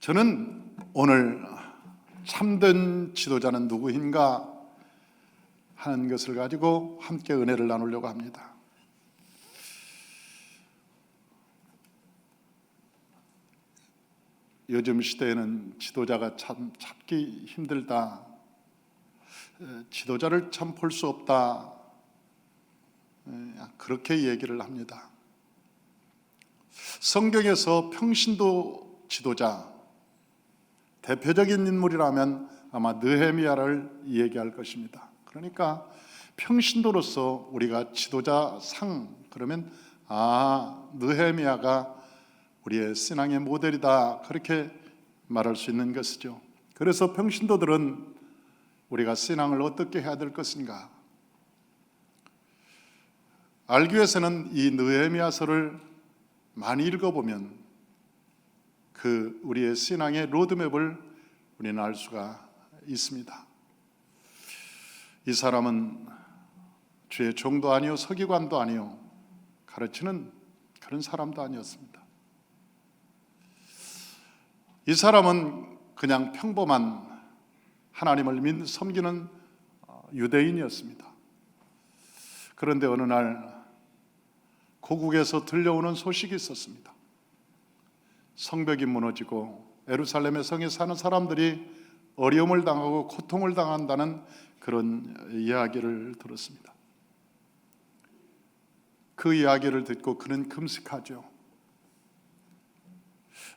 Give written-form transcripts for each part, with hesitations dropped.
저는 오늘 참된 지도자는 누구인가 하는 것을 가지고 함께 은혜를 나누려고 합니다. 요즘 시대에는 지도자가 참 찾기 힘들다, 지도자를 참 볼 수 없다, 그렇게 얘기를 합니다. 성경에서 평신도 지도자, 대표적인 인물이라면 아마 느헤미야를 얘기할 것입니다. 그러니까 평신도로서 우리가 지도자 상 그러면 느헤미야가 우리의 신앙의 모델이다, 그렇게 말할 수 있는 것이죠. 그래서 평신도들은 우리가 신앙을 어떻게 해야 될 것인가 알기 위해서는 이 느헤미야서를 많이 읽어보면 우리의 신앙의 로드맵을 우리는 알 수가 있습니다. 이 사람은 주의 종도 아니요 서기관도 아니요 가르치는 그런 사람도 아니었습니다. 이 사람은 그냥 평범한 하나님을 섬기는 유대인이었습니다. 그런데 어느 날 고국에서 들려오는 소식이 있었습니다. 성벽이 무너지고 예루살렘의 성에 사는 사람들이 어려움을 당하고 고통을 당한다는 그런 이야기를 들었습니다. 그 이야기를 듣고 그는 금식하죠.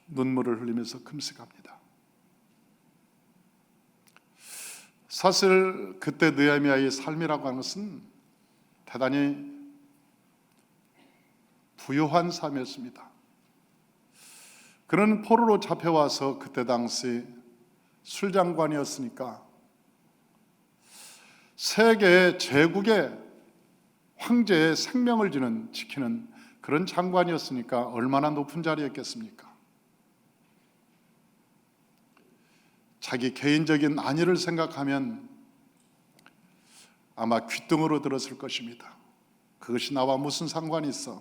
눈물을 흘리면서 금식합니다. 사실 그때 느헤미야의 삶이라고 하는 것은 대단히 부유한 삶이었습니다. 그는 포로로 잡혀와서 그때 당시 술장관이었으니까 세계의 제국의 황제의 생명을 지키는 그런 장관이었으니까 얼마나 높은 자리였겠습니까? 자기 개인적인 안위를 생각하면 아마 귓등으로 들었을 것입니다. 그것이 나와 무슨 상관이 있어?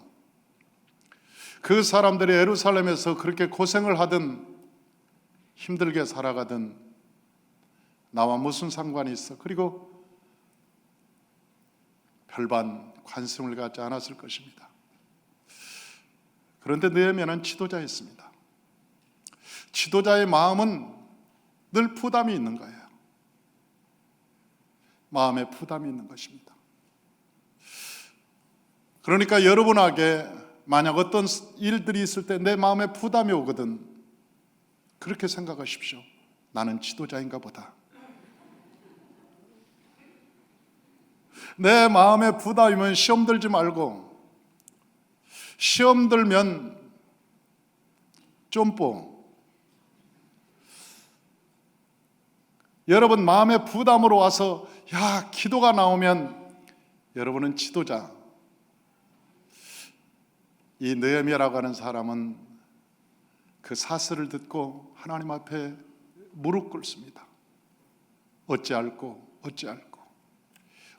그 사람들이 예루살렘에서 그렇게 고생을 하든 힘들게 살아가든 나와 무슨 상관이 있어? 그리고 별반 관심을 갖지 않았을 것입니다. 그런데 느헤미야는 지도자였습니다. 지도자의 마음은 늘 부담이 있는 거예요. 마음에 부담이 있는 것입니다. 그러니까 여러분에게 만약 어떤 일들이 있을 때 내 마음에 부담이 오거든, 그렇게 생각하십시오. 나는 지도자인가 보다. 내 마음에 부담이면 시험 들지 말고, 시험 들면 점프. 여러분 마음에 부담으로 와서 기도가 나오면 여러분은 지도자. 이 느헤미야라고 하는 사람은 그 사슬을 듣고 하나님 앞에 무릎 꿇습니다. 어찌할꼬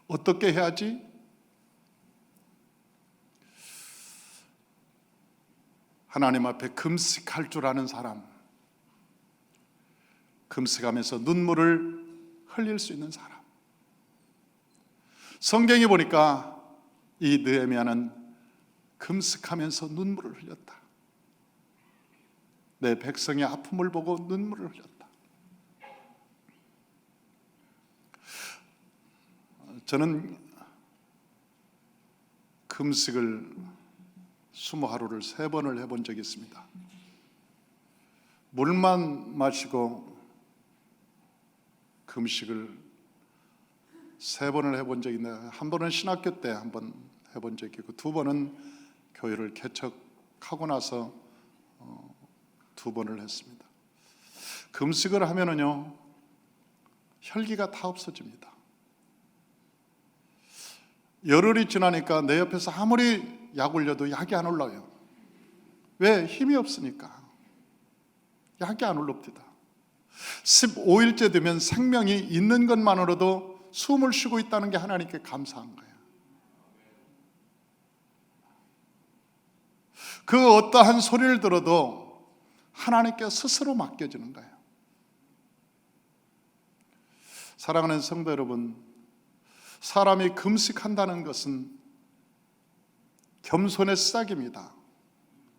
어떻게 해야지? 하나님 앞에 금식할 줄 아는 사람, 금식하면서 눈물을 흘릴 수 있는 사람. 성경에 보니까 이 느헤미야는 금식하면서 눈물을 흘렸다. 내 백성의 아픔을 보고 눈물을 흘렸다. 저는 금식을 20하루를 3번을 해본 적이 있습니다. 물만 마시고 금식을 3번을 해본 적이 있는데, 한 번은 신학교 때 한 번 해본 적이 있고, 2번은 교회를 개척하고 나서 2번을 했습니다. 금식을 하면은요, 혈기가 다 없어집니다. 열흘이 지나니까 내 옆에서 아무리 약 올려도 약이 안 올라요. 왜? 힘이 없으니까. 약이 안 올라옵니다. 15일째 되면 생명이 있는 것만으로도 숨을 쉬고 있다는 게 하나님께 감사한 거예요. 그 어떠한 소리를 들어도 하나님께 스스로 맡겨지는 거예요. 사랑하는 성도 여러분, 사람이 금식한다는 것은 겸손의 시작입니다.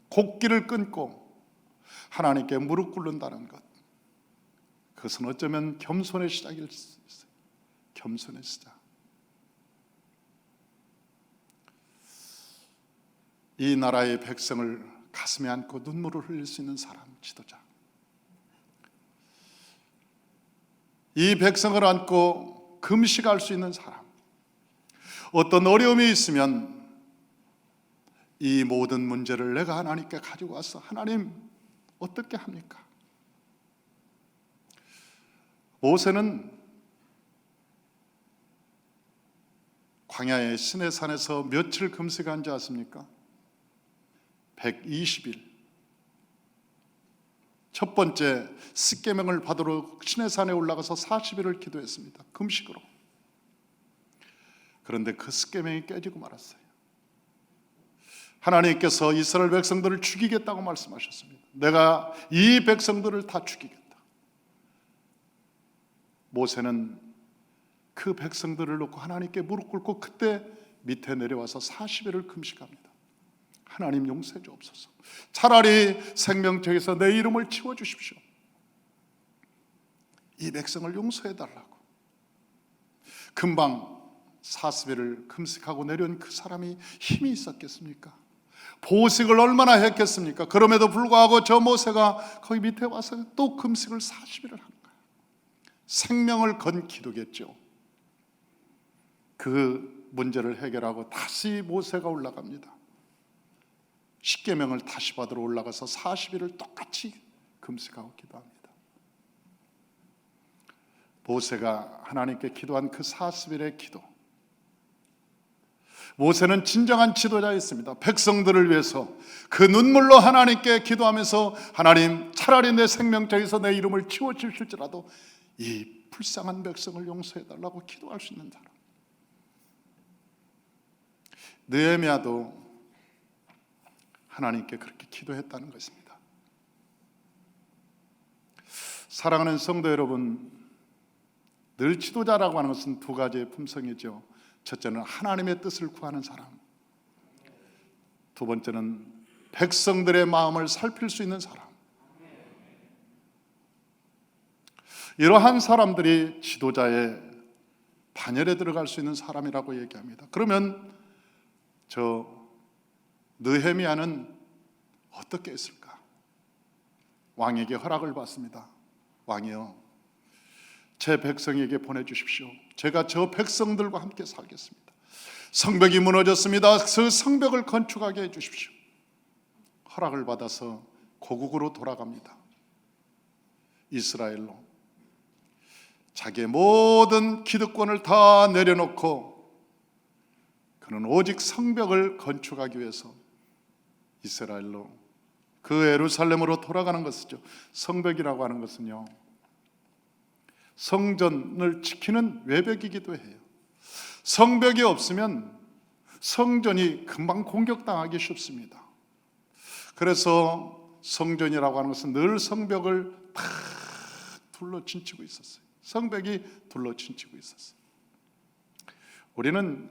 곡기를 끊고 하나님께 무릎 꿇는다는 것, 그것은 어쩌면 겸손의 시작일 수 있어요. 겸손의 시작. 이 나라의 백성을 가슴에 안고 눈물을 흘릴 수 있는 사람, 지도자. 이 백성을 안고 금식할 수 있는 사람. 어떤 어려움이 있으면 이 모든 문제를 내가 하나님께 가지고 와서 하나님 어떻게 합니까? 모세는 광야의 시내산에서 며칠 금식한 줄 아십니까? 120일. 첫 번째 십계명을 받으러 시내산에 올라가서 40일을 기도했습니다. 금식으로. 그런데 그 십계명이 깨지고 말았어요. 하나님께서 이스라엘 백성들을 죽이겠다고 말씀하셨습니다. 내가 이 백성들을 다 죽이겠다. 모세는 그 백성들을 놓고 하나님께 무릎 꿇고 그때 밑에 내려와서 40일을 금식합니다. 하나님 용서해 주옵소서. 차라리 생명책에서 내 이름을 지워주십시오. 이 백성을 용서해 달라고. 금방 40일을 금식하고 내려온 그 사람이 힘이 있었겠습니까? 보식을 얼마나 했겠습니까? 그럼에도 불구하고 저 모세가 거기 밑에 와서 또 금식을 40일을 한 거예요. 생명을 건 기도겠죠. 그 문제를 해결하고 다시 모세가 올라갑니다. 십계명을 다시 받으러 올라가서 40일을 똑같이 금식하고 기도합니다. 모세가 하나님께 기도한 그 40일의 기도, 모세는 진정한 지도자였습니다. 백성들을 위해서 그 눈물로 하나님께 기도하면서 하나님 차라리 내 생명책에서 내 이름을 지워주실지라도 이 불쌍한 백성을 용서해달라고 기도할 수 있는 사람. 느헤미야도 하나님께 그렇게 기도했다는 것입니다. 사랑하는 성도 여러분, 늘 지도자라고 하는 것은 두 가지의 품성이죠. 첫째는 하나님의 뜻을 구하는 사람, 두 번째는 백성들의 마음을 살필 수 있는 사람. 이러한 사람들이 지도자의 반열에 들어갈 수 있는 사람이라고 얘기합니다. 그러면 저 느헤미야는 어떻게 했을까? 왕에게 허락을 받습니다. 왕이여, 제 백성에게 보내주십시오. 제가 저 백성들과 함께 살겠습니다. 성벽이 무너졌습니다. 그 성벽을 건축하게 해주십시오. 허락을 받아서 고국으로 돌아갑니다. 이스라엘로. 자기의 모든 기득권을 다 내려놓고 그는 오직 성벽을 건축하기 위해서 이스라엘로, 그 예루살렘으로 돌아가는 것이죠. 성벽이라고 하는 것은요, 성전을 지키는 외벽이기도 해요. 성벽이 없으면 성전이 금방 공격당하기 쉽습니다. 그래서 성전이라고 하는 것은 늘 성벽을 다 둘러친치고 있었어요. 성벽이 둘러친치고 있었어요. 우리는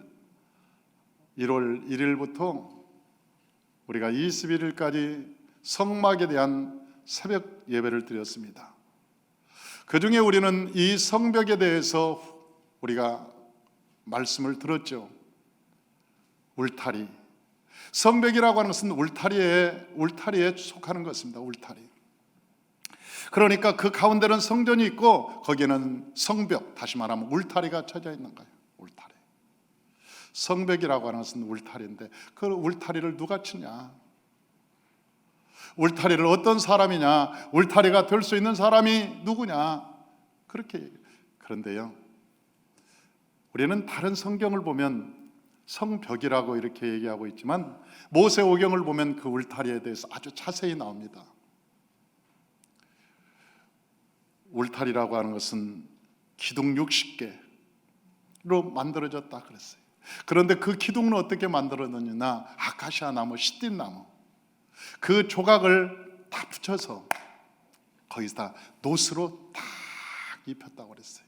1월 1일부터 우리가 21일까지 성막에 대한 새벽 예배를 드렸습니다. 그 중에 우리는 이 성벽에 대해서 우리가 말씀을 들었죠. 울타리. 성벽이라고 하는 것은 울타리에 속하는 것입니다. 울타리. 그러니까 그 가운데는 성전이 있고 거기에는 성벽, 다시 말하면 울타리가 쳐져 있는 거예요. 울타리. 성벽이라고 하는 것은 울타리인데 그 울타리를 누가 치냐? 울타리를 어떤 사람이냐? 울타리가 될 수 있는 사람이 누구냐? 그렇게 얘기해요. 그런데요, 우리는 다른 성경을 보면 성벽이라고 이렇게 얘기하고 있지만 모세오경을 보면 그 울타리에 대해서 아주 자세히 나옵니다. 울타리라고 하는 것은 기둥 60개로 만들어졌다 그랬어요. 그런데 그 기둥은 어떻게 만들어졌느냐? 아카시아 나무, 시띠 나무, 그 조각을 다 붙여서 거기다 노스로 딱 입혔다고 그랬어요.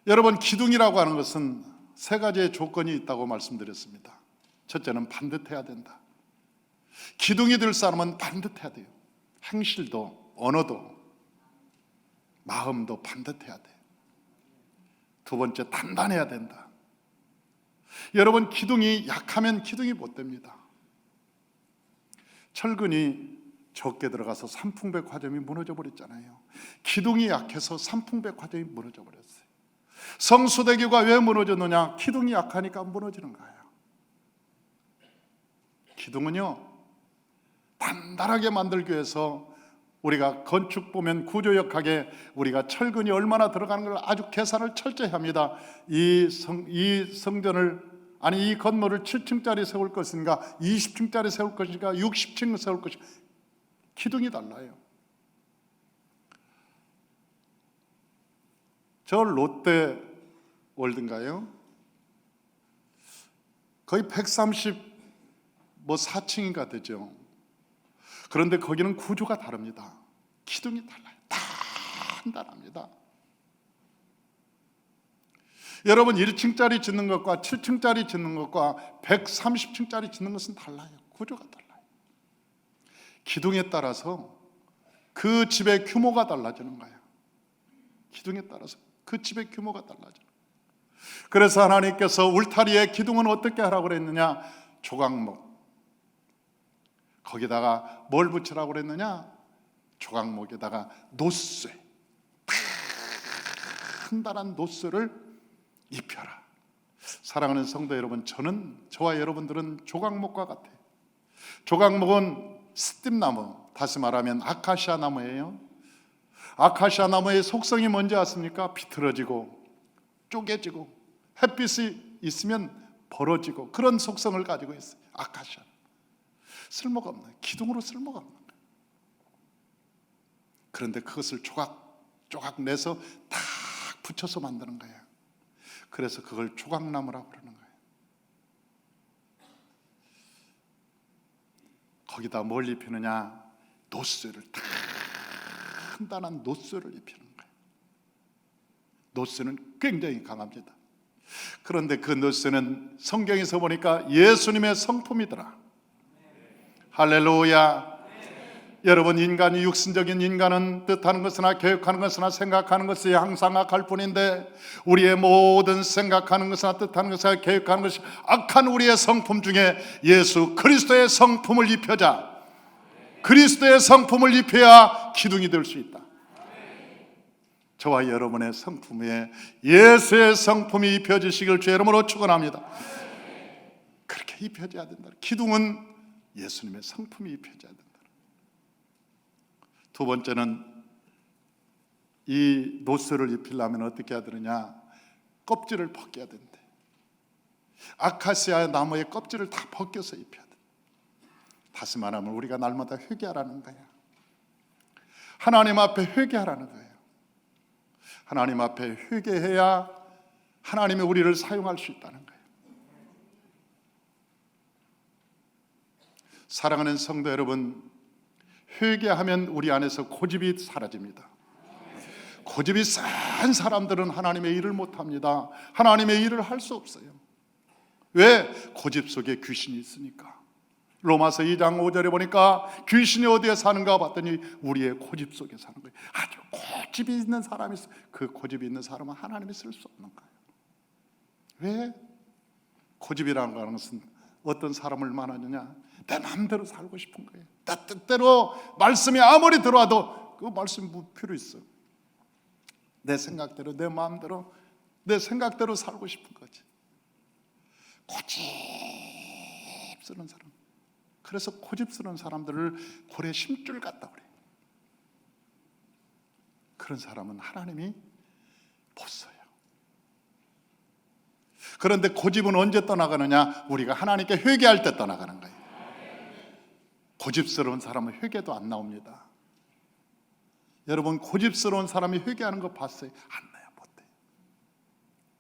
여러분, 기둥이라고 하는 것은 세 가지의 조건이 있다고 말씀드렸습니다. 첫째는 반듯해야 된다. 기둥이 될 사람은 반듯해야 돼요. 행실도, 언어도, 마음도 반듯해야 돼. 두 번째, 단단해야 된다. 여러분, 기둥이 약하면 기둥이 못 됩니다. 철근이 적게 들어가서 삼풍백 화점이 무너져 버렸잖아요. 기둥이 약해서 삼풍백 화점이 무너져 버렸어요. 성수대교가 왜 무너졌느냐? 기둥이 약하니까 무너지는 거예요. 기둥은요, 단단하게 만들기 위해서 우리가 건축 보면 구조역학에 우리가 철근이 얼마나 들어가는 걸 아주 계산을 철저히 합니다. 이 성전을, 아니 이 건물을 7층짜리 세울 것인가, 20층짜리 세울 것인가, 60층 세울 것인가, 기둥이 달라요. 저 롯데 월드인가요? 거의 134층인가 되죠. 그런데 거기는 구조가 다릅니다. 기둥이 달라요. 단단합니다. 여러분, 1층짜리 짓는 것과 7층짜리 짓는 것과 130층짜리 짓는 것은 달라요. 구조가 달라요. 기둥에 따라서 그 집의 규모가 달라지는 거예요. 기둥에 따라서 그 집의 규모가 달라져요. 그래서 하나님께서 울타리의 기둥은 어떻게 하라고 그랬느냐? 조각목. 거기다가 뭘 붙이라고 그랬느냐? 조각목에다가 노쇠, 단단한 노쇠를 입혀라. 사랑하는 성도 여러분, 저와 여러분들은 조각목과 같아요. 조각목은 스팀나무, 다시 말하면 아카시아 나무예요. 아카시아 나무의 속성이 뭔지 아십니까? 비틀어지고 쪼개지고 햇빛이 있으면 벌어지고 그런 속성을 가지고 있어요. 아카시아. 쓸모가 없는, 기둥으로 쓸모가 없는 거예요. 그런데 그것을 조각 내서 딱 붙여서 만드는 거예요. 그래서 그걸 조각나무라고 그러는 거예요. 거기다 뭘 입히느냐? 노쇠를, 단단한 노쇠를 입히는 거예요. 노쇠는 굉장히 강합니다. 그런데 그 노쇠는 성경에서 보니까 예수님의 성품이더라. 할렐루야. 여러분, 인간이 육신적인 인간은 뜻하는 것이나 계획하는 것이나 생각하는 것이 항상 악할 뿐인데, 우리의 모든 생각하는 것이나 뜻하는 것이나 계획하는 것이 악한 우리의 성품 중에 예수 그리스도의 성품을 입혀자. 그리스도의 성품을 입혀야 기둥이 될 수 있다. 저와 여러분의 성품 위에 예수의 성품이 입혀지시길 주의 이름으로 축원합니다. 그렇게 입혀져야 된다. 기둥은 예수님의 성품이 입혀져야 된다. 두 번째는 이 노쇠를 입히려면 어떻게 해야 되느냐? 껍질을 벗겨야 된대. 아카시아 나무의 껍질을 다 벗겨서 입혀야 돼. 다시 말하면 우리가 날마다 회개하라는 거야. 하나님 앞에 회개하라는 거예요. 하나님 앞에 회개해야 하나님이 우리를 사용할 수 있다는 거예요. 사랑하는 성도 여러분, 회개하면 우리 안에서 고집이 사라집니다. 고집이 센 사람들은 하나님의 일을 못합니다. 하나님의 일을 할 수 없어요. 왜? 고집 속에 귀신이 있으니까. 로마서 2장 5절에 보니까 귀신이 어디에 사는가 봤더니 우리의 고집 속에 사는 거예요. 아주 고집이 있는 사람이 있어요. 그 고집이 있는 사람은 하나님이 쓸 수 없는 거예요. 왜? 고집이라는 것은 어떤 사람을 말하느냐? 내 마음대로 살고 싶은 거예요. 내 뜻대로 말씀이 아무리 들어와도 그 말씀이 뭐 필요 있어? 내 생각대로, 내 마음대로, 내 생각대로 살고 싶은 거지. 고집스러운 사람. 그래서 고집스러운 사람들을 고래 심줄 같다 그래. 그런 사람은 하나님이 못 써요. 그런데 고집은 언제 떠나가느냐? 우리가 하나님께 회개할 때 떠나가는 거예요. 고집스러운 사람은 회개도 안 나옵니다. 여러분, 고집스러운 사람이 회개하는 거 봤어요? 안 나요, 못해요.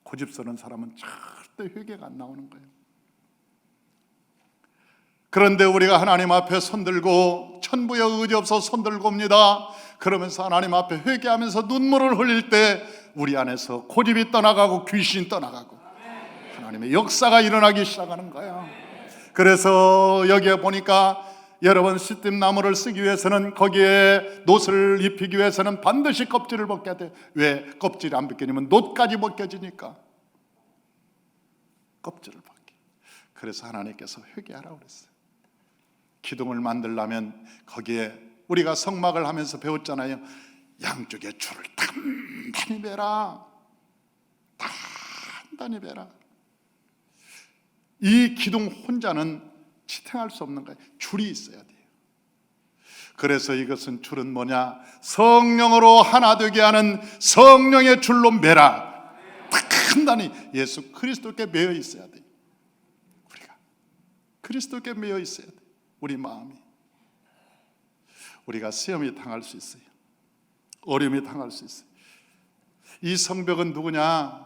고집스러운 사람은 절대 회개가 안 나오는 거예요. 그런데 우리가 하나님 앞에 손들고 천부에 의지 없어 손들고 옵니다. 그러면서 하나님 앞에 회개하면서 눈물을 흘릴 때 우리 안에서 고집이 떠나가고 귀신이 떠나가고 하나님의 역사가 일어나기 시작하는 거예요. 그래서 여기에 보니까 여러분, 시뜸나무를 쓰기 위해서는, 거기에 놋을 입히기 위해서는 반드시 껍질을 벗겨야 돼. 왜 껍질이 안 벗겨지면 놋까지 벗겨지니까 껍질을 벗겨. 그래서 하나님께서 회개하라고 그랬어요. 기둥을 만들려면 거기에 우리가 성막을 하면서 배웠잖아요. 양쪽에 줄을 단단히 매라. 단단히 매라. 이 기둥 혼자는 지탱할 수 없는 거예요. 줄이 있어야 돼요. 그래서 이것은 줄은 뭐냐? 성령으로 하나 되게 하는 성령의 줄로 매라. 단단히 예수 그리스도께 매여 있어야 돼요. 우리가 그리스도께 매여 있어야 돼요. 우리 마음이. 우리가 시험이 당할 수 있어요. 어려움이 당할 수 있어요. 이 성벽은 누구냐?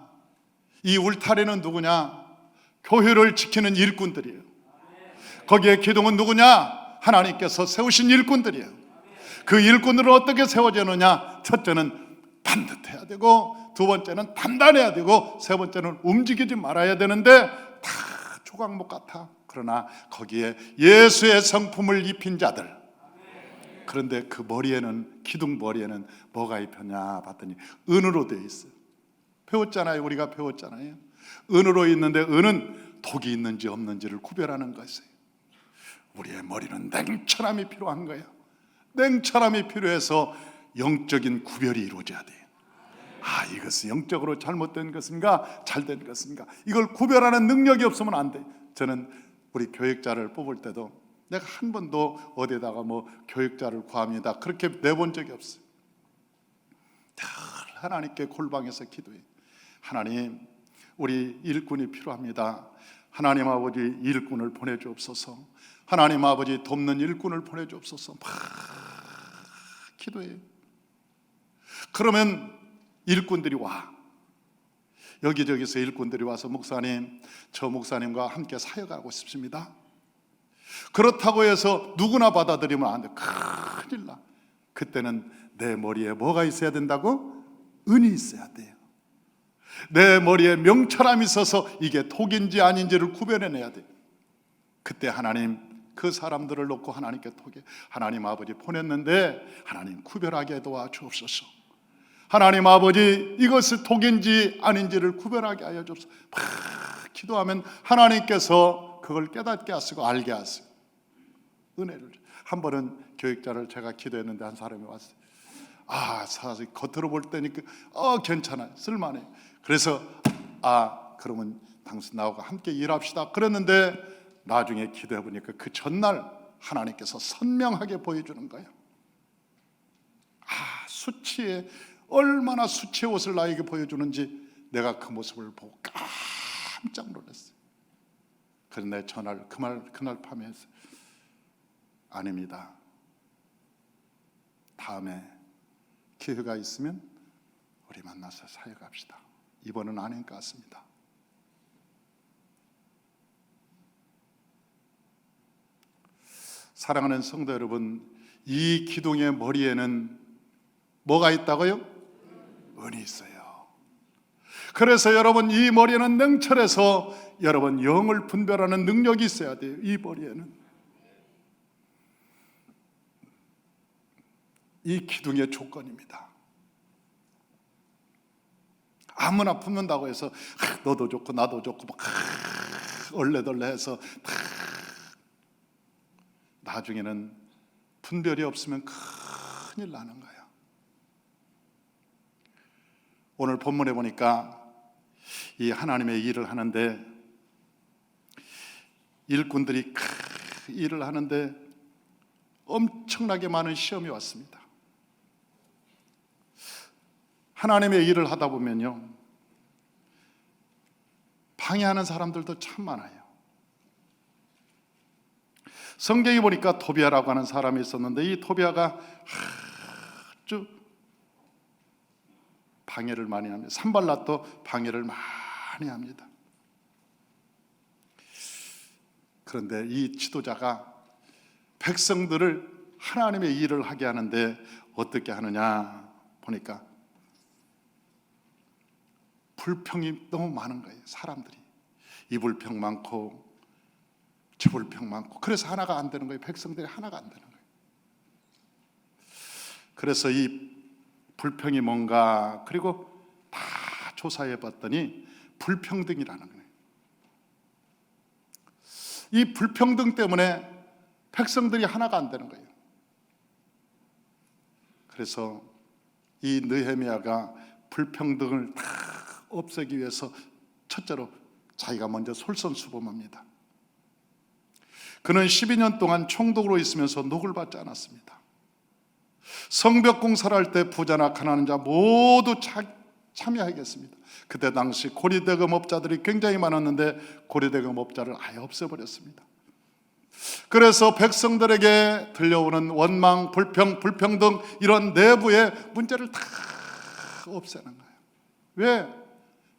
이 울타리는 누구냐? 교회를 지키는 일꾼들이에요. 거기에 기둥은 누구냐? 하나님께서 세우신 일꾼들이에요. 그 일꾼들은 어떻게 세워지느냐? 첫째는 반듯해야 되고, 두 번째는 단단해야 되고, 세 번째는 움직이지 말아야 되는데 다 조각목 같아. 그러나 거기에 예수의 성품을 입힌 자들. 그런데 그 머리에는, 기둥 머리에는 뭐가 입혔냐 봤더니 은으로 되어 있어요. 배웠잖아요. 우리가 배웠잖아요. 은으로 있는데 은은 독이 있는지 없는지를 구별하는 것이에요. 우리의 머리는 냉철함이 필요한 거예요. 냉철함이 필요해서 영적인 구별이 이루어져야 돼요. 이것은 영적으로 잘못된 것인가 잘된 것인가, 이걸 구별하는 능력이 없으면 안 돼요. 저는 우리 교육자를 뽑을 때도 내가 한 번도 어디다가 뭐 교육자를 구합니다 그렇게 내본 적이 없어요. 늘 하나님께 골방에서 기도해. 하나님, 우리 일꾼이 필요합니다. 하나님 아버지, 일꾼을 보내주옵소서. 하나님 아버지, 돕는 일꾼을 보내주옵소서. 막 기도해요. 그러면 일꾼들이 와. 여기저기서 일꾼들이 와서 목사님, 저 목사님과 함께 사역하고 싶습니다. 그렇다고 해서 누구나 받아들이면 안 돼. 큰일 나. 그때는 내 머리에 뭐가 있어야 된다고? 은이 있어야 돼요. 내 머리에 명철함이 있어서 이게 독인지 아닌지를 구별해내야 돼요. 그때 하나님 그 사람들을 놓고 하나님께 토게, 하나님 아버지 보냈는데 하나님 구별하게 도와주옵소서. 하나님 아버지, 이것이 독인지 아닌지를 구별하게 하여 주옵소서. 막 기도하면 하나님께서 그걸 깨닫게 하시고 알게 하시고 은혜를. 한 번은 교육자를 제가 기도했는데 한 사람이 왔어요. 사실 겉으로 볼 때니까 괜찮아요, 쓸만해요. 그래서 그러면 당신 나하고 함께 일합시다 그랬는데, 나중에 기도해 보니까 그 전날 하나님께서 선명하게 보여주는 거예요. 수치에, 얼마나 수치의 옷을 나에게 보여주는지 내가 그 모습을 보고 깜짝 놀랐어요. 그래서 내 전화를 그날 밤에 했어요. 아닙니다. 다음에 기회가 있으면 우리 만나서 사역합시다. 이번은 아닌 것 같습니다. 사랑하는 성도 여러분, 이 기둥의 머리에는 뭐가 있다고요? 은이 있어요. 그래서 여러분, 이 머리에는 냉철해서 여러분 영을 분별하는 능력이 있어야 돼요. 이 머리에는. 이 기둥의 조건입니다. 아무나 품는다고 해서 너도 좋고 나도 좋고 막 얼레덜레해서 나중에는 분별이 없으면 큰일 나는 거예요. 오늘 본문에 보니까 이 하나님의 일을 하는데, 일꾼들이 일을 하는데 엄청나게 많은 시험이 왔습니다. 하나님의 일을 하다 보면요, 방해하는 사람들도 참 많아요. 성경에 보니까 토비아라고 하는 사람이 있었는데, 이 토비아가 아주 방해를 많이 합니다. 산발랏도 방해를 많이 합니다. 그런데 이 지도자가 백성들을 하나님의 일을 하게 하는데 어떻게 하느냐 보니까 불평이 너무 많은 거예요. 사람들이 이 불평 많고 저 불평 많고, 그래서 하나가 안 되는 거예요. 백성들이 하나가 안 되는 거예요. 그래서 이 불평이 뭔가, 그리고 다 조사해 봤더니 불평등이라는 거예요. 이 불평등 때문에 백성들이 하나가 안 되는 거예요. 그래서 이 느헤미야가 불평등을 다 없애기 위해서 첫째로 자기가 먼저 솔선수범합니다. 그는 12년 동안 총독으로 있으면서 녹을 받지 않았습니다. 성벽 공사를 할 때 부자나 가난한 자 모두 참여하겠습니다. 그때 당시 고리대금업자들이 굉장히 많았는데 고리대금업자를 아예 없애버렸습니다. 그래서 백성들에게 들려오는 원망, 불평등 이런 내부의 문제를 다 없애는 거예요. 왜?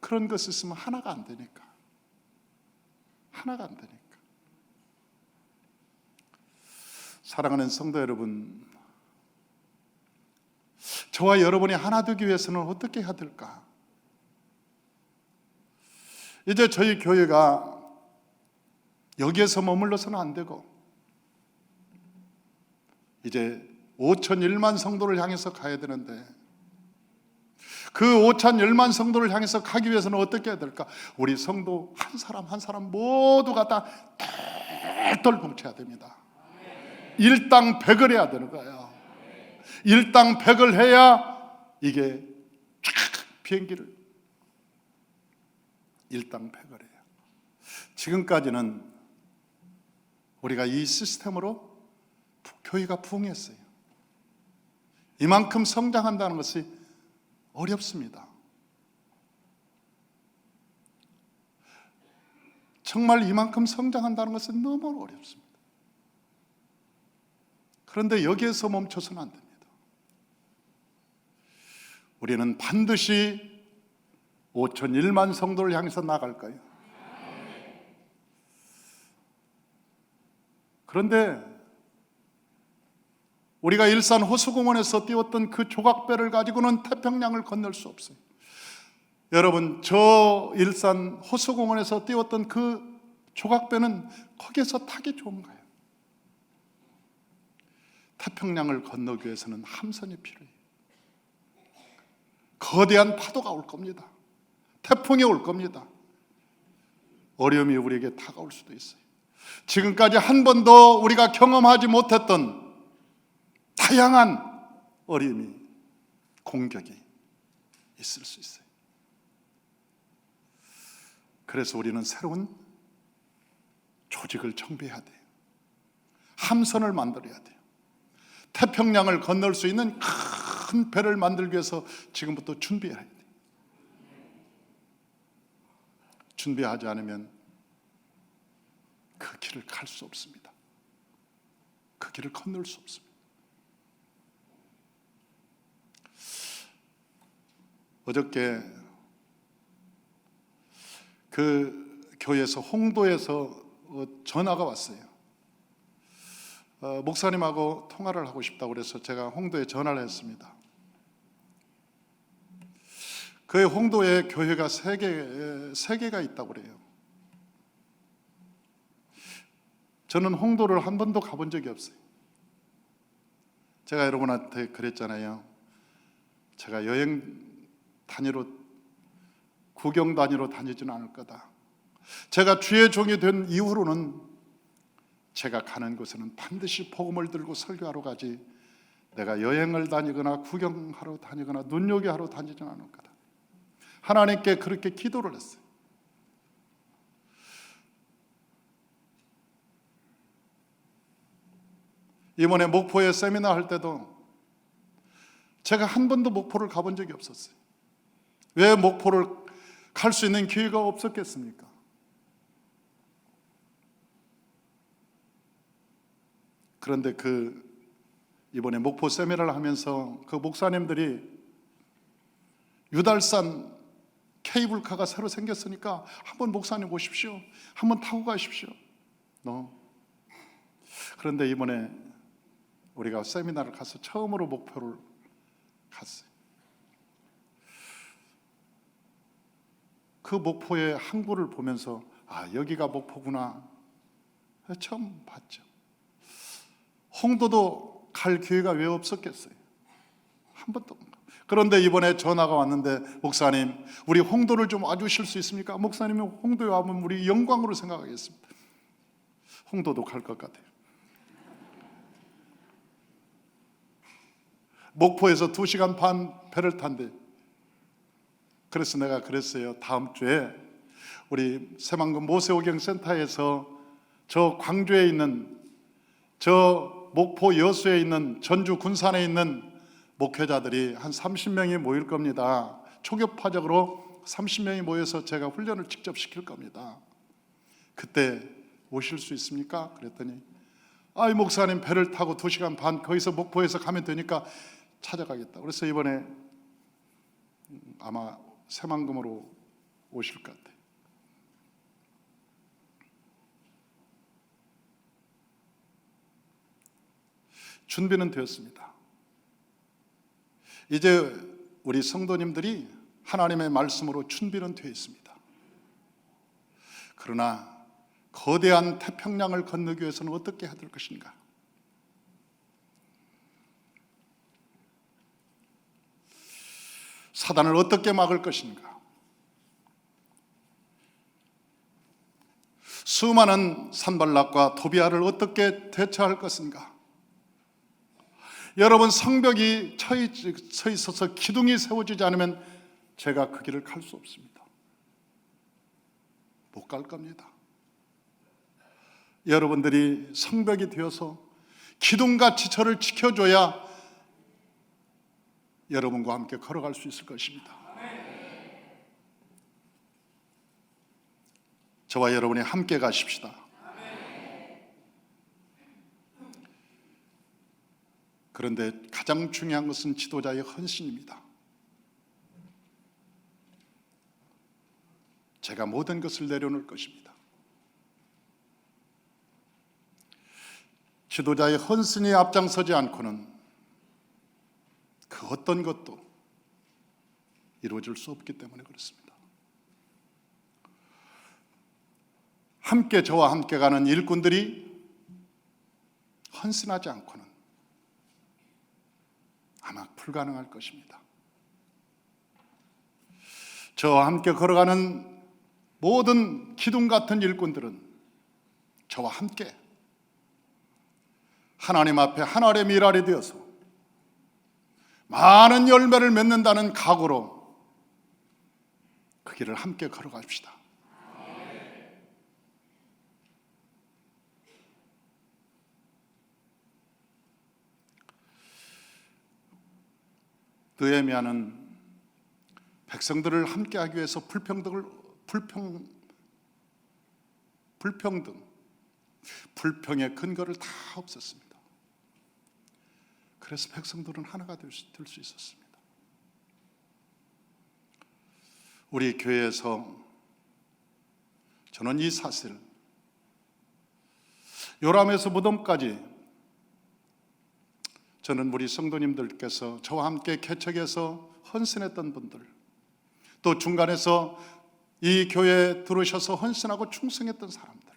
그런 것이 있으면 하나가 안 되니까. 하나가 안 되니까. 사랑하는 성도 여러분, 저와 여러분이 하나 되기 위해서는 어떻게 해야 될까? 이제 저희 교회가 여기에서 머물러서는 안 되고 이제 5,001만 성도를 향해서 가야 되는데, 그 5,001만 성도를 향해서 가기 위해서는 어떻게 해야 될까? 우리 성도 한 사람 한 사람 모두가 다 똘똘 뭉쳐야 됩니다. 일당 백을 해야 되는 거예요. 일당 백을 해야 이게 쫙 비행기를 일당 백을 해요. 지금까지는 우리가 이 시스템으로 교회가 부흥했어요. 이만큼 성장한다는 것이 어렵습니다. 정말 이만큼 성장한다는 것은 너무 어렵습니다. 그런데 여기에서 멈춰서는 안 됩니다. 우리는 반드시 5,001만 성도를 향해서 나갈 거예요. 그런데 우리가 일산 호수공원에서 띄웠던 그 조각배를 가지고는 태평양을 건널 수 없어요. 여러분, 저 일산 호수공원에서 띄웠던 그 조각배는 거기에서 타기 좋은 거예요. 태평양을 건너기 위해서는 함선이 필요해요. 거대한 파도가 올 겁니다. 태풍이 올 겁니다. 어려움이 우리에게 다가올 수도 있어요. 지금까지 한 번도 우리가 경험하지 못했던 다양한 어려움이, 공격이 있을 수 있어요. 그래서 우리는 새로운 조직을 정비해야 돼요. 함선을 만들어야 돼요. 태평양을 건널 수 있는 큰 배를 만들기 위해서 지금부터 준비해야 돼요. 준비하지 않으면 그 길을 갈 수 없습니다. 그 길을 건널 수 없습니다. 어저께 그 교회에서, 홍도에서 전화가 왔어요. 목사님하고 통화를 하고 싶다고 그래서 제가 홍도에 전화를 했습니다. 그 홍도에 교회가 세 개가 있다고 그래요. 저는 홍도를 한 번도 가본 적이 없어요. 제가 여러분한테 그랬잖아요. 제가 여행 단위로, 구경 단위로 다니지는 않을 거다. 제가 주의 종이 된 이후로는 제가 가는 곳에는 반드시 복음을 들고 설교하러 가지, 내가 여행을 다니거나 구경하러 다니거나 눈요기하러 다니지는 않을 거다. 하나님께 그렇게 기도를 했어요. 이번에 목포에 세미나 할 때도 제가 한 번도 목포를 가본 적이 없었어요. 왜 목포를 갈 수 있는 기회가 없었겠습니까? 그런데 이번에 목포 세미나를 하면서 그 목사님들이 유달산 케이블카가 새로 생겼으니까 한번 목사님 오십시오. 한번 타고 가십시오. 그런데 이번에 우리가 세미나를 가서 처음으로 목포를 갔어요. 그 목포의 항구를 보면서 여기가 목포구나 처음 봤죠. 홍도도 갈 기회가 왜 없었겠어요? 한 번도. 그런데 이번에 전화가 왔는데, 목사님 우리 홍도를 좀 와주실 수 있습니까? 목사님이 홍도에 와면 우리 영광으로 생각하겠습니다. 홍도도 갈 것 같아요. 목포에서 2시간 반 배를 탄대. 그래서 내가 그랬어요. 다음 주에 우리 새만금 모세오경센터에서 저 광주에 있는, 저 목포 여수에 있는, 전주 군산에 있는 목회자들이 한 30명이 모일 겁니다. 초교파적으로 30명이 모여서 제가 훈련을 직접 시킬 겁니다. 그때 오실 수 있습니까? 그랬더니 목사님 배를 타고 2시간 반 거기서 목포에서 가면 되니까 찾아가겠다. 그래서 이번에 아마 새만금으로 오실 것 같아요. 준비는 되었습니다. 이제 우리 성도님들이 하나님의 말씀으로 준비는 되어 있습니다. 그러나 거대한 태평양을 건너기 위해서는 어떻게 해야 될 것인가? 사단을 어떻게 막을 것인가? 수많은 산발락과 토비아를 어떻게 대처할 것인가? 여러분, 성벽이 쳐 있어서 기둥이 세워지지 않으면 제가 그 길을 갈 수 없습니다. 못 갈 겁니다. 여러분들이 성벽이 되어서 기둥같이 저를 지켜줘야 여러분과 함께 걸어갈 수 있을 것입니다. 저와 여러분이 함께 가십시다. 그런데 가장 중요한 것은 지도자의 헌신입니다. 제가 모든 것을 내려놓을 것입니다. 지도자의 헌신이 앞장서지 않고는 그 어떤 것도 이루어질 수 없기 때문에 그렇습니다. 함께 저와 함께 가는 일꾼들이 헌신하지 않고는 아마 불가능할 것입니다. 저와 함께 걸어가는 모든 기둥 같은 일꾼들은 저와 함께 하나님 앞에 하늘의 미랄이 되어서 많은 열매를 맺는다는 각오로 그 길을 함께 걸어갑시다. 느헤미야는 백성들을 함께하기 위해서 불평의 근거를 다 없앴습니다. 그래서 백성들은 하나가 될 수 있었습니다. 우리 교회에서 저는 이 사실, 요람에서 무덤까지 저는 우리 성도님들께서 저와 함께 개척해서 헌신했던 분들, 또 중간에서 이 교회에 들어오셔서 헌신하고 충성했던 사람들,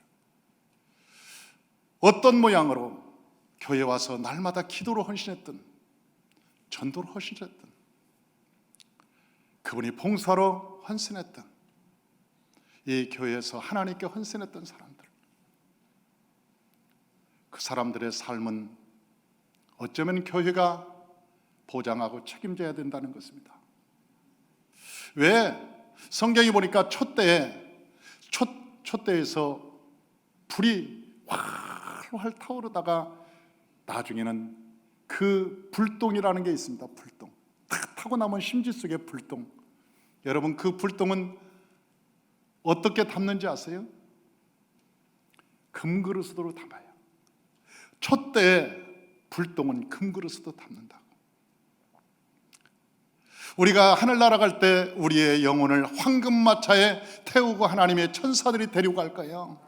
어떤 모양으로 교회에 와서 날마다 기도로 헌신했던, 전도로 헌신했던, 그분이 봉사로 헌신했던, 이 교회에서 하나님께 헌신했던 사람들, 그 사람들의 삶은 어쩌면 교회가 보장하고 책임져야 된다는 것입니다. 왜? 성경이 보니까 촛대에서 불이 활활 타오르다가 나중에는 그 불똥이라는 게 있습니다. 불똥. 탁 타고 남은 심지 속의 불똥. 여러분, 그 불똥은 어떻게 담는지 아세요? 금그릇으로 담아요. 촛대에 불똥은 금그릇으로 담는다고. 우리가 하늘나라 갈 때 우리의 영혼을 황금마차에 태우고 하나님의 천사들이 데리고 갈 거예요.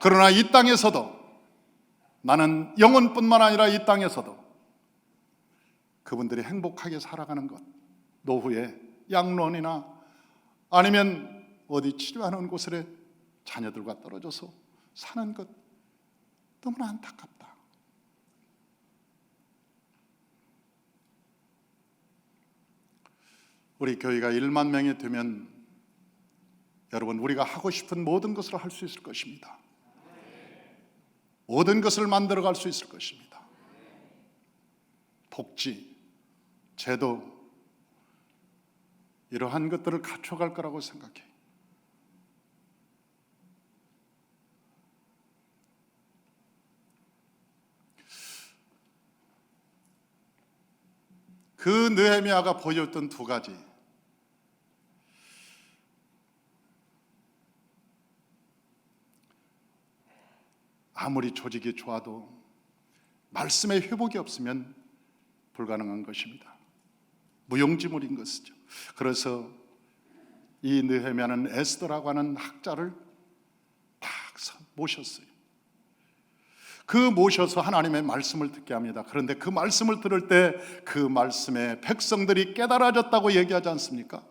그러나 이 땅에서도, 나는 영혼뿐만 아니라 이 땅에서도 그분들이 행복하게 살아가는 것, 노후에 양로원이나 아니면 어디 치료하는 곳에 자녀들과 떨어져서 사는 것, 너무나 안타깝다. 우리 교회가 1만 명이 되면 여러분, 우리가 하고 싶은 모든 것을 할 수 있을 것입니다. 모든 것을 만들어갈 수 있을 것입니다. 복지, 제도, 이러한 것들을 갖춰갈 거라고 생각해. 그 느헤미야가 보여줬던 두 가지, 아무리 조직이 좋아도 말씀의 회복이 없으면 불가능한 것입니다. 무용지물인 것이죠. 그래서 이 느헤미야는 에스더라고 하는 학자를 딱 모셨어요. 그 모셔서 하나님의 말씀을 듣게 합니다. 그런데 그 말씀을 들을 때 그 말씀에 백성들이 깨달아졌다고 얘기하지 않습니까?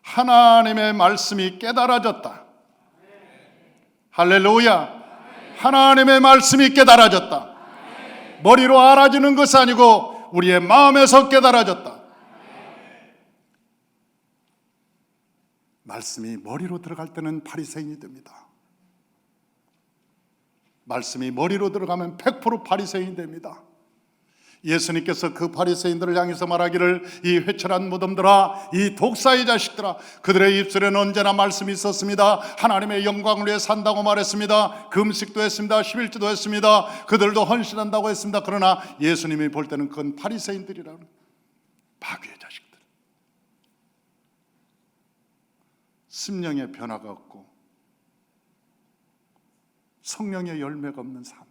하나님의 말씀이 깨달아졌다. 할렐루야. 하나님의 말씀이 깨달아졌다. 머리로 알아지는 것이 아니고 우리의 마음에서 깨달아졌다. 말씀이 머리로 들어갈 때는 바리새인이 됩니다. 말씀이 머리로 들어가면 100% 바리새인이 됩니다. 예수님께서 그 바리새인들을 향해서 말하기를, 이 회철한 무덤들아, 이 독사의 자식들아, 그들의 입술에는 언제나 말씀이 있었습니다. 하나님의 영광을 위해 산다고 말했습니다. 금식도 했습니다. 11조도 했습니다. 그들도 헌신한다고 했습니다. 그러나 예수님이 볼 때는 그건 바리새인들이라는, 마귀의 자식들, 심령의 변화가 없고 성령의 열매가 없는 삶,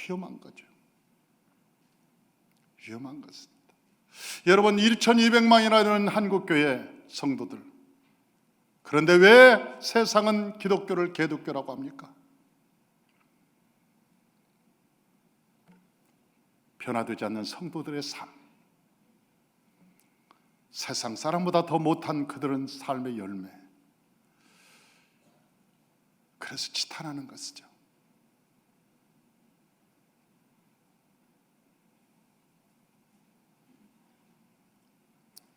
위험한 거죠. 위험한 것입니다. 여러분, 1200만이나 되는 한국교회 성도들, 그런데 왜 세상은 기독교를 개독교라고 합니까? 변화되지 않는 성도들의 삶, 세상 사람보다 더 못한 그들은 삶의 열매, 그래서 지탄하는 것이죠.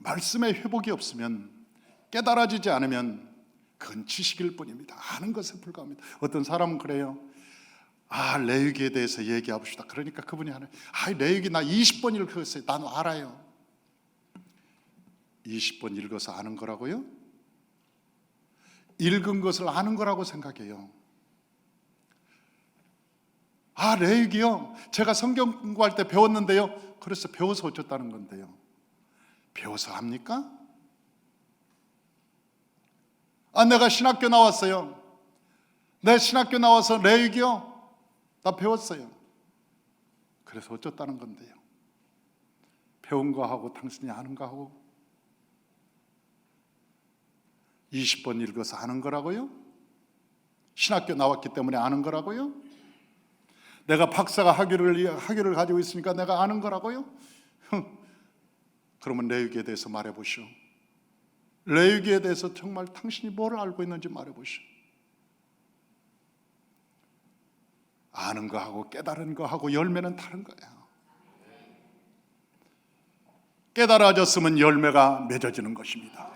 말씀의 회복이 없으면, 깨달아지지 않으면 그건 지식일 뿐입니다. 아는 것에 불과합니다. 어떤 사람은 그래요. 레위기에 대해서 얘기해 봅시다. 그러니까 그분이 하는, 레위기 나 20번 읽었어요. 난 알아요. 20번 읽어서 아는 거라고요? 읽은 것을 아는 거라고 생각해요. 레위기요? 제가 성경 공부할 때 배웠는데요. 그래서 배워서 어쩌다는 건데요. 배워서 합니까? 내가 신학교 나왔어요. 내 신학교 나와서 레위기요? 나 배웠어요. 그래서 어쩌다는 건데요. 배운 거 하고 당신이 아는 거 하고 20번 읽어서 아는 거라고요? 신학교 나왔기 때문에 아는 거라고요? 내가 박사가 학위를 가지고 있으니까 내가 아는 거라고요? 그러면 레위기에 대해서 말해보시오. 레위기에 대해서 정말 당신이 뭘 알고 있는지 말해보시오. 아는 거하고 깨달은 거하고 열매는 다른 거예요. 깨달아졌으면 열매가 맺어지는 것입니다.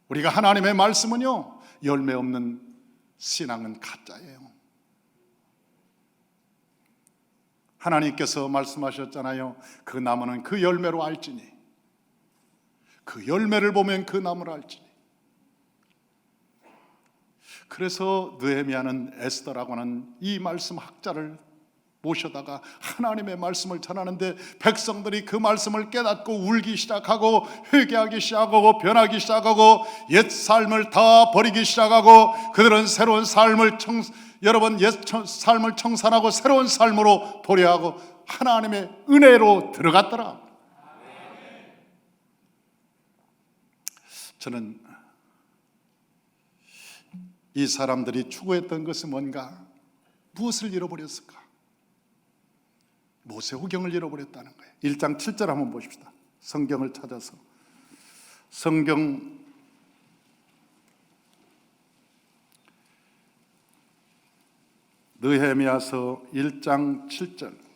우리가 하나님의 말씀은요, 열매 없는 신앙은 가짜예요. 하나님께서 말씀하셨잖아요. 그 나무는 그 열매로 알지니, 그 열매를 보면 그 나무를 알지니. 그래서 느헤미야는 에스더라고 하는 이 말씀 학자를 모셔다가 하나님의 말씀을 전하는데, 백성들이 그 말씀을 깨닫고 울기 시작하고 회개하기 시작하고 변하기 시작하고 옛 삶을 다 버리기 시작하고, 그들은 새로운 삶을 옛 삶을 청산하고 새로운 삶으로 도래하고 하나님의 은혜로 들어갔더라. 저는 이 사람들이 추구했던 것은 뭔가, 무엇을 잃어버렸을까? 모세오경을 잃어버렸다는 거예요. 1장 7절 한번 보십시다. 성경을 찾아서 성경 느헤미야서 1장 7절.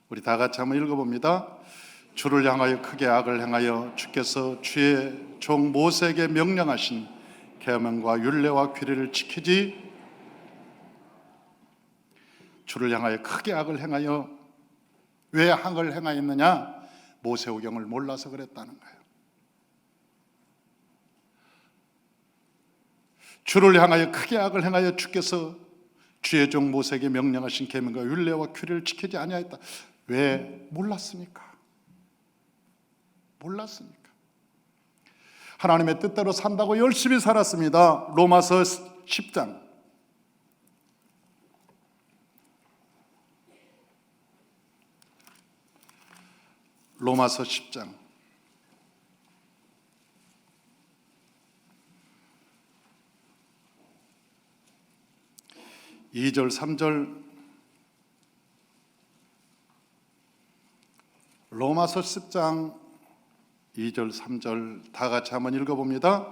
우리 다 같이 한번 읽어봅니다. 주를 향하여 크게 악을 행하여 주께서 주의 종 모세에게 명령하신 계명과 율례와 규례를 지키지, 주를 향하여 크게 악을 행하여, 왜 악을 행하였느냐? 모세오경을 몰라서 그랬다는 거예요. 주를 향하여 크게 악을 행하여 주께서 주의 종 모세에게 명령하신 계명과 율례와 규례를 지키지 아니하였다. 왜? 몰랐으니까. 몰랐으니까. 하나님의 뜻대로 산다고 열심히 살았습니다. 로마서 10장. 로마서 10장. 2절 3절. 로마서 10장 2절 3절 다 같이 한번 읽어봅니다.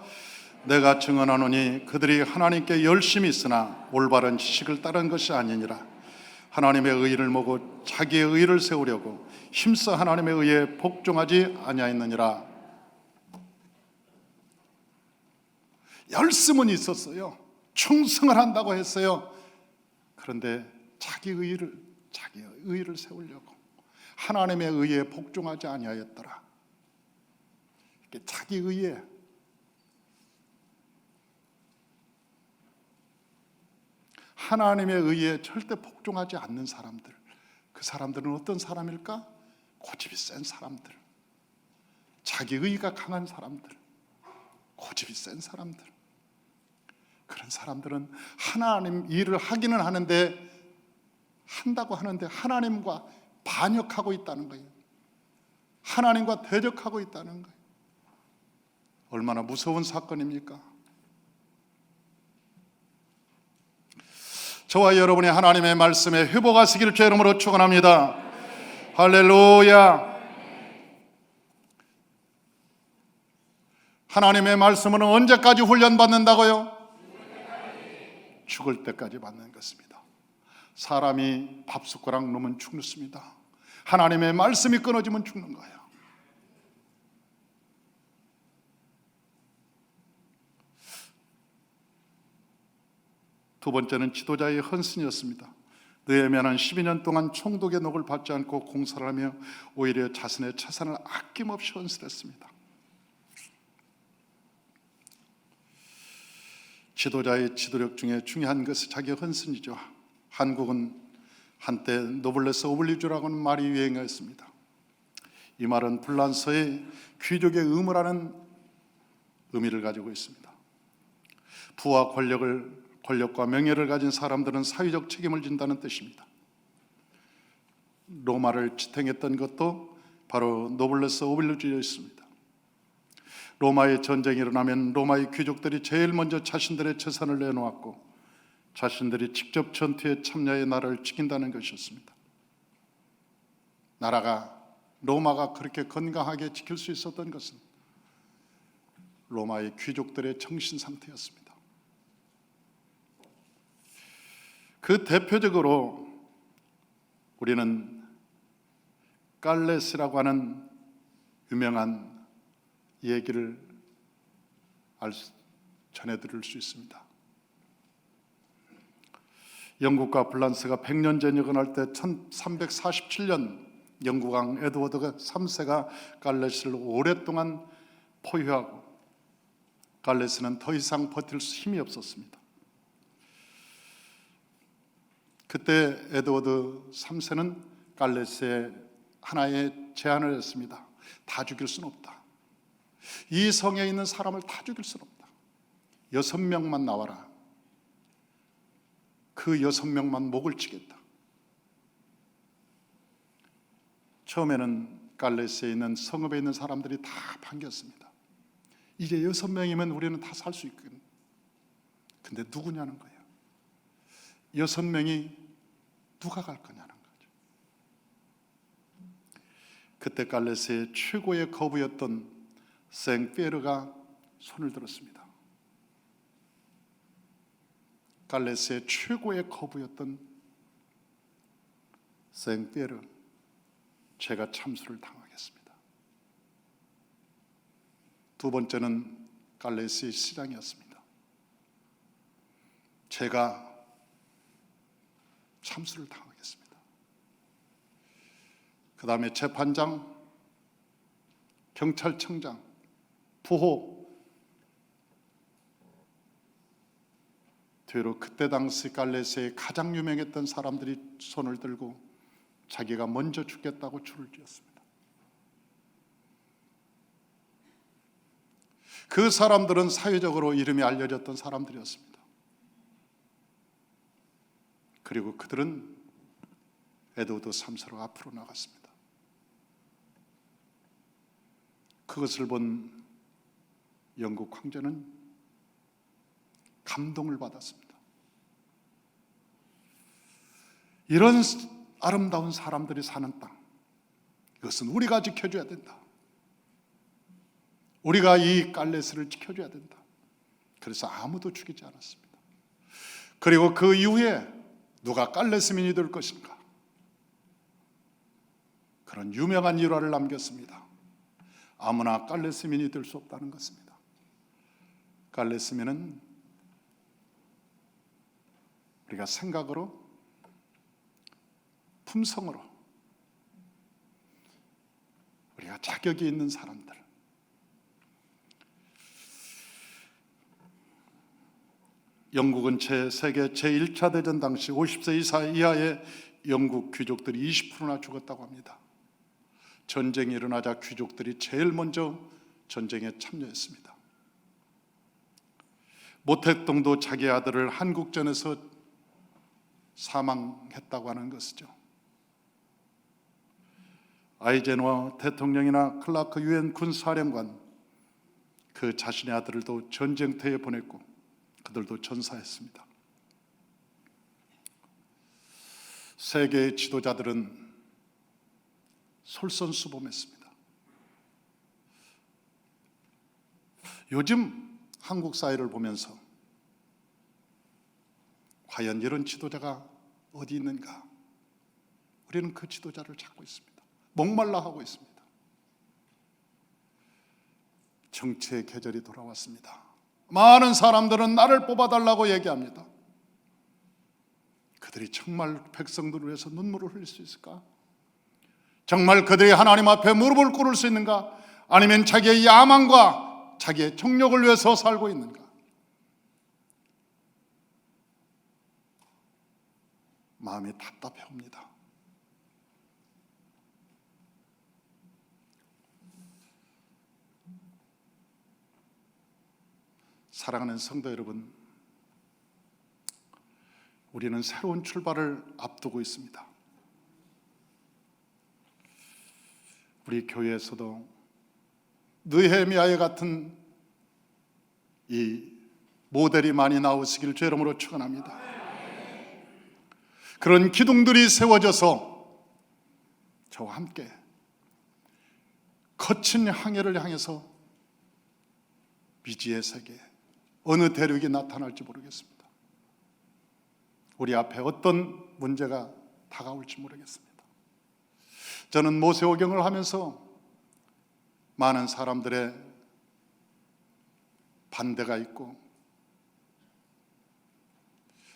내가 증언하노니 그들이 하나님께 열심히 있으나 올바른 지식을 따른 것이 아니니라. 하나님의 의의를 모고 자기의 의의를 세우려고 힘써 하나님의 의의에 복종하지 아니하였느니라. 열심은 있었어요. 충성을 한다고 했어요. 그런데 자기의 의의를 세우려고 하나님의 의의에 복종하지 아니하였더라. 자기 의의에, 하나님의 의의에 절대 복종하지 않는 사람들, 그 사람들은 어떤 사람일까? 고집이 센 사람들, 자기 의의가 강한 사람들, 고집이 센 사람들. 그런 사람들은 하나님 일을 하기는 한다고 하는데 하나님과 반역하고 있다는 거예요. 하나님과 대적하고 있다는 거예요. 얼마나 무서운 사건입니까? 저와 여러분이 하나님의 말씀에 회복하시기를 주의 이름으로 축원합니다. 할렐루야. 하나님의 말씀은 언제까지 훈련받는다고요? 죽을 때까지 받는 것입니다. 사람이 밥 숟가락 놓으면 죽습니다. 하나님의 말씀이 끊어지면 죽는 거예요. 두 번째는 지도자의 헌신이었습니다. 느헤미야는 12년 동안 총독의 녹을 받지 않고 공사를 하며 오히려 자신의 재산을 아낌없이 헌신했습니다. 지도자의 지도력 중에 중요한 것은 자기 헌신이죠. 한국은 한때 노블레스 오블리주라고 하는 말이 유행했습니다. 이 말은 불란서의 귀족의 의무라는 의미를 가지고 있습니다. 부와 권력과 명예를 가진 사람들은 사회적 책임을 진다는 뜻입니다. 로마를 지탱했던 것도 바로 노블레스 오블리주였습니다. 로마의 전쟁이 일어나면 로마의 귀족들이 제일 먼저 자신들의 재산을 내놓았고 자신들이 직접 전투에 참여해 나라를 지킨다는 것이었습니다. 로마가 그렇게 건강하게 지킬 수 있었던 것은 로마의 귀족들의 정신 상태였습니다. 그 대표적으로 우리는 갈레스라고 하는 유명한 얘기를 전해드릴 수 있습니다. 영국과 프랑스가 100년 전역을 할 때 1347년 영국왕 에드워드 3세가 갈레스를 오랫동안 포위하고 갈레스는 더 이상 버틸 힘이 없었습니다. 그때 에드워드 3세는 갈레스에 하나의 제안을 했습니다. 다 죽일 수는 없다. 이 성에 있는 사람을 다 죽일 수는 없다. 6명만 나와라. 그 6명만 목을 치겠다. 처음에는 갈레스에 있는 성읍에 있는 사람들이 다 반겼습니다. 이제 6명이면 우리는 다 살 수 있거든. 근데 누구냐는 거예요. 6명이 누가 갈 거냐는 거죠. 그때 갈레스의 최고의 거부였던 생피에르가 손을 들었습니다. 갈레스의 최고의 거부였던 생피에르, 제가 참수를 당하겠습니다. 두 번째는 갈레스의 시장이었습니다. 제가 참수를 당하겠습니다. 그 다음에 재판장, 경찰청장, 부호, 뒤로 그때 당시 갈레스에 가장 유명했던 사람들이 손을 들고 자기가 먼저 죽겠다고 줄을 지었습니다. 그 사람들은 사회적으로 이름이 알려졌던 사람들이었습니다. 그리고 그들은 에드워드 3세로 앞으로 나갔습니다. 그것을 본 영국 황제는 감동을 받았습니다. 이런 아름다운 사람들이 사는 땅, 이것은 우리가 지켜줘야 된다. 우리가 이 갈레스를 지켜줘야 된다. 그래서 아무도 죽이지 않았습니다. 그리고 그 이후에 누가 갈레스민이 될 것인가, 그런 유명한 일화를 남겼습니다. 아무나 갈레스민이 될 수 없다는 것입니다. 갈레스민은 우리가 생각으로, 품성으로, 우리가 자격이 있는 사람들, 영국은 세계 제1차 대전 당시 50세 이하의 영국 귀족들이 20%나 죽었다고 합니다. 전쟁이 일어나자 귀족들이 제일 먼저 전쟁에 참여했습니다. 모택동도 자기 아들을 한국전에서 사망했다고 하는 것이죠. 아이젠허 대통령이나 클라크 유엔 군사령관, 그 자신의 아들도 전쟁터에 보냈고 그들도 전사했습니다. 세계의 지도자들은 솔선수범했습니다. 요즘 한국 사회를 보면서 과연 이런 지도자가 어디 있는가? 우리는 그 지도자를 찾고 있습니다. 목말라 하고 있습니다. 정치의 계절이 돌아왔습니다. 많은 사람들은 나를 뽑아달라고 얘기합니다. 그들이 정말 백성들을 위해서 눈물을 흘릴 수 있을까? 정말 그들이 하나님 앞에 무릎을 꿇을 수 있는가? 아니면 자기의 야망과 자기의 정욕을 위해서 살고 있는가? 마음이 답답해 옵니다. 사랑하는 성도 여러분, 우리는 새로운 출발을 앞두고 있습니다. 우리 교회에서도 느헤미야의 같은 이 모델이 많이 나오시길 주 이름으로 축원합니다. 그런 기둥들이 세워져서 저와 함께 거친 항해를 향해서 미지의 세계, 어느 대륙이 나타날지 모르겠습니다. 우리 앞에 어떤 문제가 다가올지 모르겠습니다. 저는 모세오경을 하면서 많은 사람들의 반대가 있고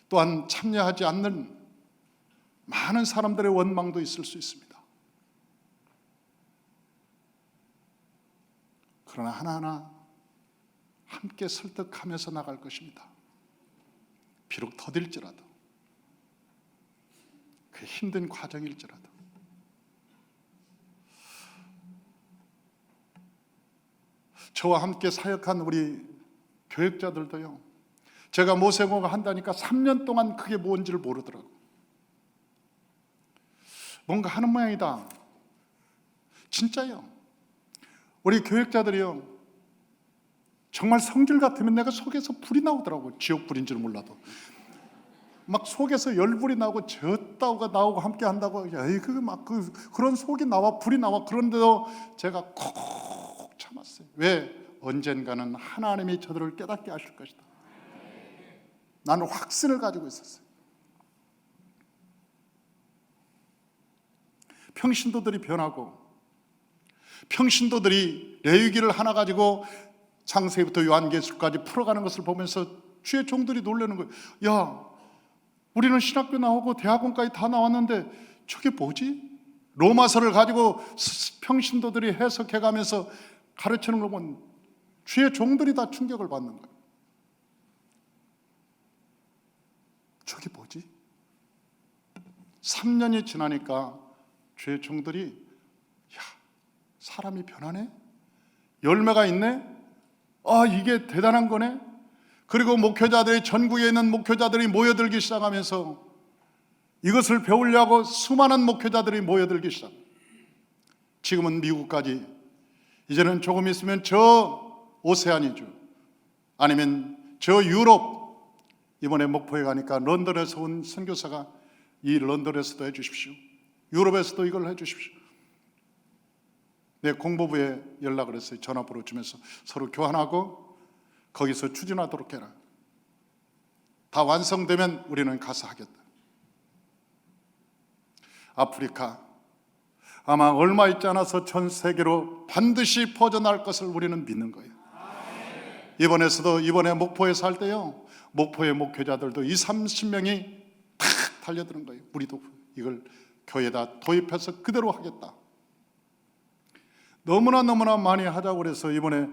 또한 참여하지 않는 많은 사람들의 원망도 있을 수 있습니다. 그러나 하나하나 함께 설득하면서 나갈 것입니다. 비록 더딜지라도, 그 힘든 과정일지라도. 저와 함께 사역한 우리 교역자들도요, 제가 모세공을 한다니까 3년 동안 그게 뭔지를 모르더라고. 뭔가 하는 모양이다. 진짜요. 우리 교육자들이요, 정말 성질 같으면 내가 속에서 불이 나오더라고. 지옥 불인 줄 몰라도 막 속에서 열불이 나고 저따오가 나오고 함께 한다고, 야, 그런 속이 나와, 불이 나와. 그런데도 제가 콕 참았어요. 왜? 언젠가는 하나님이 저들을 깨닫게 하실 것이다. 나는 확신을 가지고 있었어요. 평신도들이 변하고, 평신도들이 레위기를 하나 가지고 창세기부터 요한계시록까지 풀어가는 것을 보면서 주의 종들이 놀라는 거예요. 야, 우리는 신학교 나오고 대학원까지 다 나왔는데 저게 뭐지? 로마서를 가지고 평신도들이 해석해가면서 가르치는 걸 보면 주의 종들이 다 충격을 받는 거예요. 저게 뭐지? 3년이 지나니까 주의 종들이, 야, 사람이 변하네? 열매가 있네? 아, 이게 대단한 거네? 그리고 목회자들이, 전국에 있는 목회자들이 모여들기 시작하면서 이것을 배우려고 수많은 목회자들이 모여들기 시작. 지금은 미국까지, 이제는 조금 있으면 저 오세아니주, 아니면 저 유럽, 이번에 목포에 가니까 런던에서 온 선교사가 이 런던에서도 해주십시오, 유럽에서도 이걸 해주십시오. 내 공보부에 연락을 했어요. 전화번호 주면서 서로 교환하고 거기서 추진하도록 해라. 다 완성되면 우리는 가서 하겠다. 아프리카 아마 얼마 있지 않아서 전 세계로 반드시 퍼져나갈 것을 우리는 믿는 거예요. 이번에 목포에서 할 때요, 목포의 목회자들도 30명이 탁 달려드는 거예요. 우리도 이걸 교회에다 도입해서 그대로 하겠다. 너무나 많이 하자고 그래서 이번에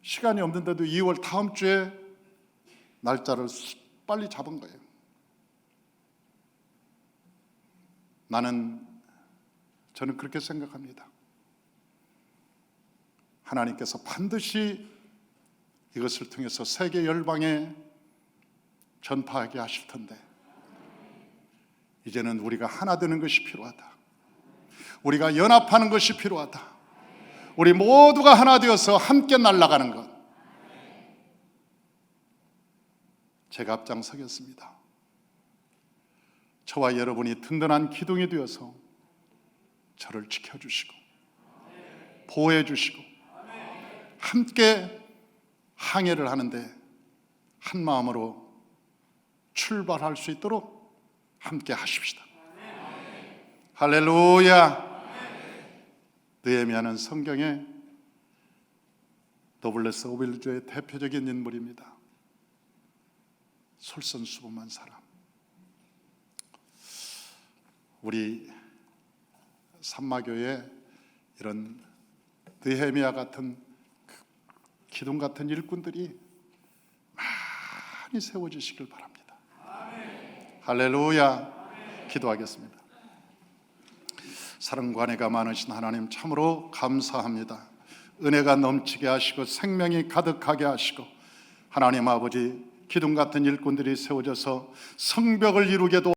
시간이 없는데도 2월 다음 주에 날짜를 빨리 잡은 거예요. 저는 그렇게 생각합니다. 하나님께서 반드시 이것을 통해서 세계 열방에 전파하게 하실 텐데, 이제는 우리가 하나 되는 것이 필요하다. 우리가 연합하는 것이 필요하다. 우리 모두가 하나 되어서 함께 날아가는 것. 제가 앞장서겠습니다. 저와 여러분이 든든한 기둥이 되어서 저를 지켜주시고 보호해 주시고 함께 항해를 하는데 한 마음으로 출발할 수 있도록 함께 하십시다. 할렐루야. 느헤미야는 성경의 노블레스 오빌주의 대표적인 인물입니다. 솔선수범한 사람. 우리 삼마교에 이런 느헤미야 같은 기둥 같은 일꾼들이 많이 세워지시길 바랍니다. 할렐루야. 기도하겠습니다. 사랑과 은혜가 많으신 하나님, 참으로 감사합니다. 은혜가 넘치게 하시고 생명이 가득하게 하시고, 하나님 아버지, 기둥 같은 일꾼들이 세워져서 성벽을 이루게 도